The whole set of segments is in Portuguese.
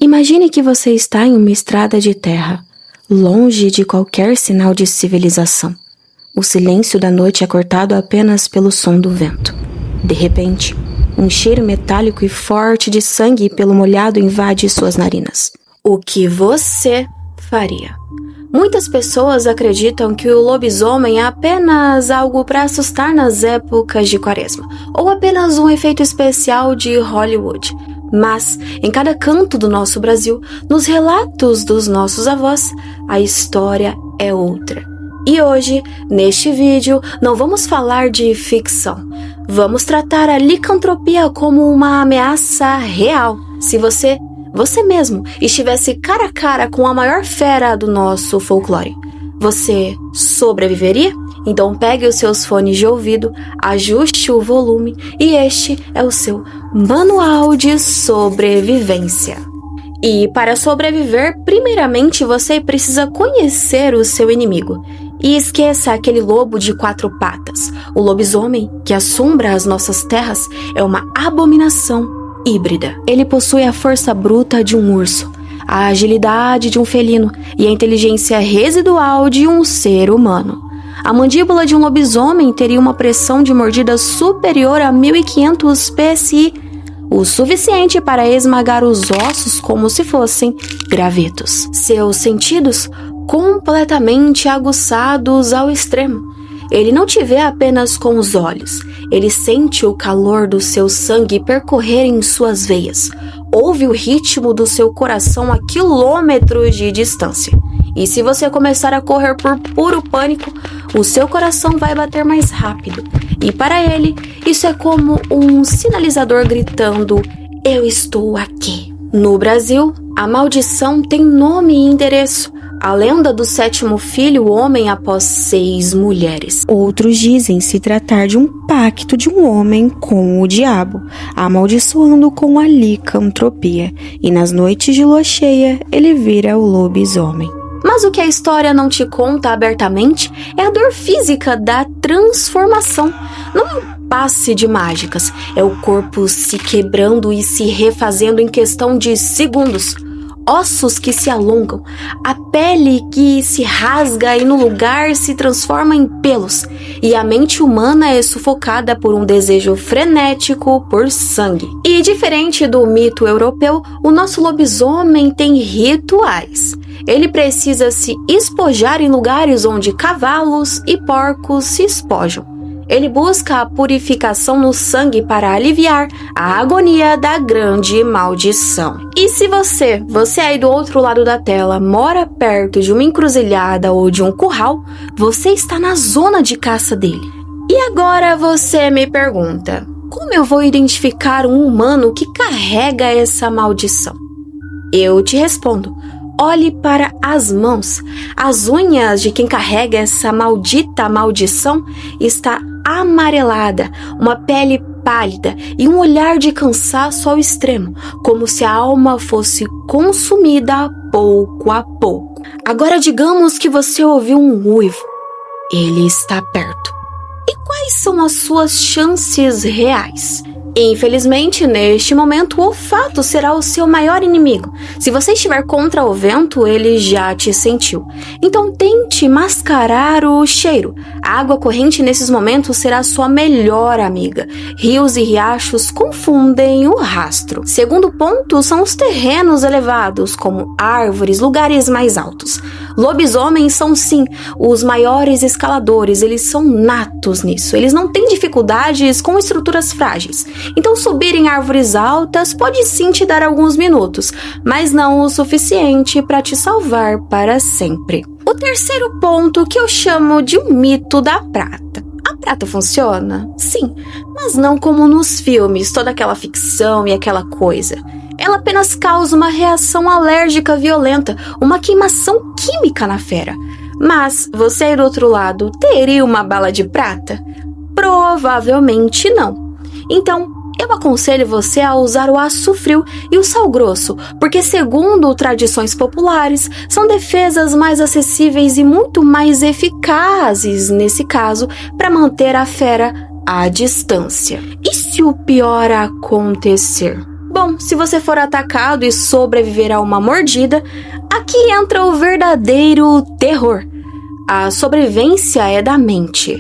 Imagine que você está em uma estrada de terra, longe de qualquer sinal de civilização. O silêncio da noite é cortado apenas pelo som do vento. De repente, um cheiro metálico e forte de sangue e pelo molhado invade suas narinas. O que você faria? Muitas pessoas acreditam que o lobisomem é apenas algo para assustar nas épocas de quaresma, ou apenas um efeito especial de Hollywood. Mas, em cada canto do nosso Brasil, nos relatos dos nossos avós, a história é outra. E hoje, neste vídeo, não vamos falar de ficção. Vamos tratar a licantropia como uma ameaça real. Se você mesmo estivesse cara a cara com a maior fera do nosso folclore, você sobreviveria? Então pegue os seus fones de ouvido, ajuste o volume e este é o seu manual de sobrevivência. E para sobreviver, primeiramente você precisa conhecer o seu inimigo. E esqueça aquele lobo de 4 patas. O lobisomem, que assombra as nossas terras, é uma abominação híbrida. Ele possui a força bruta de um urso, a agilidade de um felino e a inteligência residual de um ser humano. A mandíbula de um lobisomem teria uma pressão de mordida superior a 1500 psi, o suficiente para esmagar os ossos como se fossem gravetos. Seus sentidos completamente aguçados ao extremo. Ele não te vê apenas com os olhos, ele sente o calor do seu sangue percorrer em suas veias, ouve o ritmo do seu coração a quilômetros de distância. E se você começar a correr por puro pânico, o seu coração vai bater mais rápido. E para ele, isso é como um sinalizador gritando: "Eu estou aqui". No Brasil, a maldição tem nome e endereço. A lenda do 7º filho homem após 6 mulheres. Outros dizem se tratar de um pacto de um homem com o diabo, amaldiçoando com a licantropia. E nas noites de lua cheia, ele vira o lobisomem. Mas o que a história não te conta abertamente é a dor física da transformação. Não é um passe de mágicas, é o corpo se quebrando e se refazendo em questão de segundos. Ossos que se alongam, a pele que se rasga e no lugar se transforma em pelos, e a mente humana é sufocada por um desejo frenético por sangue. E diferente do mito europeu, o nosso lobisomem tem rituais. Ele precisa se espojar em lugares onde cavalos e porcos se espojam. Ele busca a purificação no sangue para aliviar a agonia da grande maldição. E se você aí do outro lado da tela, mora perto de uma encruzilhada ou de um curral, você está na zona de caça dele. E agora você me pergunta: como eu vou identificar um humano que carrega essa maldição? Eu te respondo: olhe para as mãos. As unhas de quem carrega essa maldita maldição está amarelada, uma pele pálida e um olhar de cansaço ao extremo, como se a alma fosse consumida pouco a pouco. Agora digamos que você ouviu um uivo. Ele está perto. E quais são as suas chances reais? Infelizmente, neste momento, o olfato será o seu maior inimigo. Se você estiver contra o vento, ele já te sentiu. Então tente mascarar o cheiro. A água corrente nesses momentos será sua melhor amiga. Rios e riachos confundem o rastro. Segundo ponto são os terrenos elevados, como árvores, lugares mais altos. Lobisomens são sim os maiores escaladores, eles são natos nisso. Eles não têm dificuldades com estruturas frágeis. Então subir em árvores altas pode sim te dar alguns minutos, mas não o suficiente para te salvar para sempre. O terceiro ponto que eu chamo de um mito da prata. A prata funciona? Sim, mas não como nos filmes, toda aquela ficção e aquela coisa. Ela apenas causa uma reação alérgica violenta, uma queimação química na fera. Mas você aí do outro lado teria uma bala de prata? Provavelmente não. Então, eu aconselho você a usar o açafrão e o sal grosso, porque segundo tradições populares, são defesas mais acessíveis e muito mais eficazes, nesse caso, para manter a fera à distância. E se o pior acontecer? Bom, se você for atacado e sobreviver a uma mordida, aqui entra o verdadeiro terror. A sobrevivência é da mente,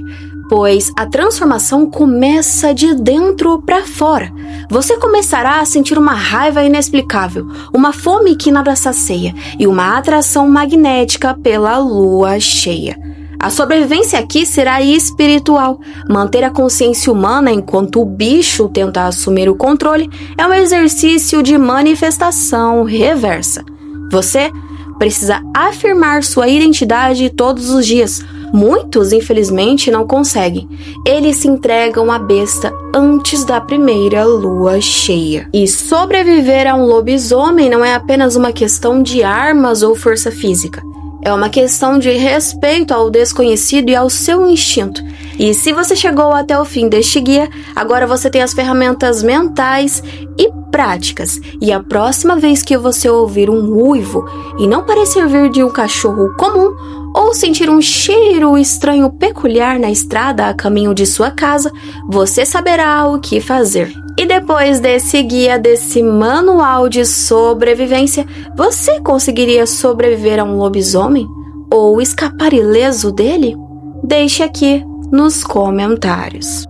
pois a transformação começa de dentro para fora. Você começará a sentir uma raiva inexplicável, uma fome que nada sacia e uma atração magnética pela lua cheia. A sobrevivência aqui será espiritual. Manter a consciência humana enquanto o bicho tenta assumir o controle é um exercício de manifestação reversa. Você precisa afirmar sua identidade todos os dias. Muitos, infelizmente, não conseguem. Eles se entregam à besta antes da primeira lua cheia. E sobreviver a um lobisomem não é apenas uma questão de armas ou força física. É uma questão de respeito ao desconhecido e ao seu instinto. E se você chegou até o fim deste guia, agora você tem as ferramentas mentais e práticas. E a próxima vez que você ouvir um uivo e não parecer vir de um cachorro comum, ou sentir um cheiro estranho peculiar na estrada a caminho de sua casa, você saberá o que fazer. E depois desse guia, desse manual de sobrevivência, você conseguiria sobreviver a um lobisomem? Ou escapar ileso dele? Deixe aqui nos comentários.